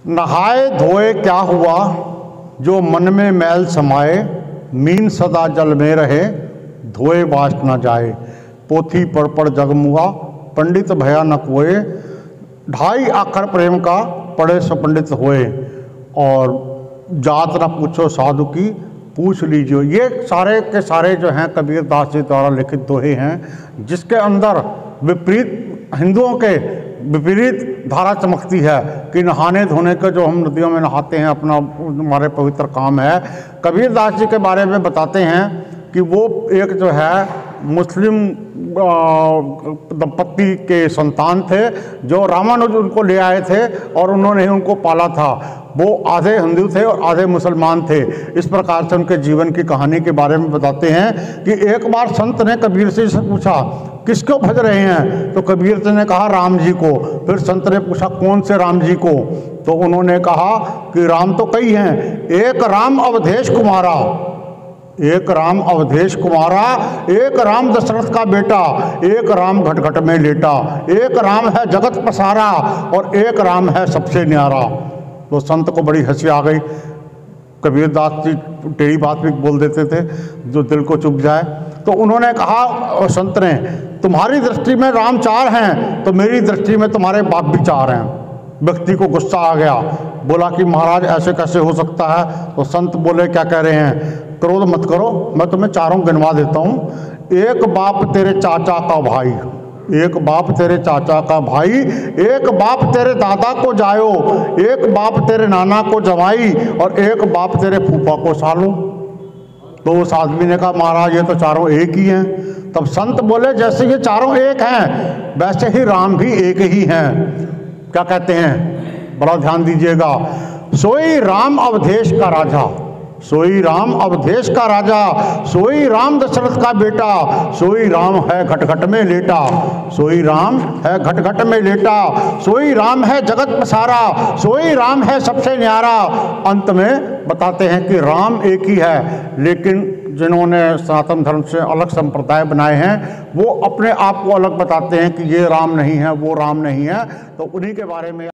नहाए धोए क्या हुआ, जो मन में मैल समाए, मीन सदा जल में रहे, धोए बास न जाए। पोथी पढ़ जगमुआ, पंडित भया न कोए, ढाई आखर प्रेम का, पढ़े सो पंडित होए। और जात न पूछो साधु की, पूछ लीजिए। ये सारे के सारे जो हैं कबीर दास जी द्वारा लिखित दोहे हैं, जिसके अंदर विपरीत हिंदुओं के विपरीत धारा चमकती है कि नहाने धोने के, जो हम नदियों में नहाते हैं, अपना हमारे पवित्र काम है। कबीर दास जी के बारे में बताते हैं कि वो एक जो है मुस्लिम दंपत्ति के संतान थे, जो रामानुज उनको ले आए थे और उन्होंने ही उनको पाला था। वो आधे हिंदू थे और आधे मुसलमान थे। इस प्रकार से उनके जीवन की कहानी के बारे में बताते हैं कि एक बार संत ने कबीर से पूछा, किसको भज रहे हैं? तो कबीर जी ने कहा, राम जी को। फिर संत ने पूछा, कौन से राम जी को? तो उन्होंने कहा कि राम तो कई हैं, एक राम अवधेश कुमारा, एक राम अवधेश कुमारा, एक राम दशरथ का बेटा, एक राम घट घट में लेटा, एक राम है जगत पसारा और एक राम है सबसे न्यारा। तो संत को बड़ी हंसी आ गई। कबीर दास जी टेढ़ी बात भी बोल देते थे जो दिल को चुभ जाए। तो उन्होंने कहा, और संत ने, तुम्हारी दृष्टि में राम चार हैं, तो मेरी दृष्टि में तुम्हारे बाप भी चार हैं। व्यक्ति को गुस्सा आ गया, बोला कि महाराज ऐसे कैसे हो सकता है? तो संत बोले, क्या कह रहे हैं? क्रोध मत करो, मैं तुम्हें चारों गिनवा देता हूँ। एक बाप तेरे चाचा का भाई, एक बाप तेरे चाचा का भाई, एक बाप तेरे दादा को जायो, एक बाप तेरे नाना को जवाई और एक बाप तेरे फूफा को सालो। तो उस आदमी ने कहा, महाराज ये तो चारों एक ही हैं। तब संत बोले, जैसे ये चारों एक हैं, वैसे ही राम भी एक ही हैं। क्या कहते हैं? बड़ा ध्यान दीजिएगा। सोई राम अवधेश का राजा, सोई राम अवधेश का राजा, सोई राम दशरथ का बेटा, सोई राम है घट घट में लेटा, सोई राम है घट घट में लेटा, सोई राम है जगत पसारा, सोई राम है सबसे न्यारा। अंत में बताते हैं कि राम एक ही है, लेकिन जिन्होंने सनातन धर्म से अलग संप्रदाय बनाए हैं, वो अपने आप को अलग बताते हैं कि ये राम नहीं है, वो राम नहीं है। तो उन्हीं के बारे में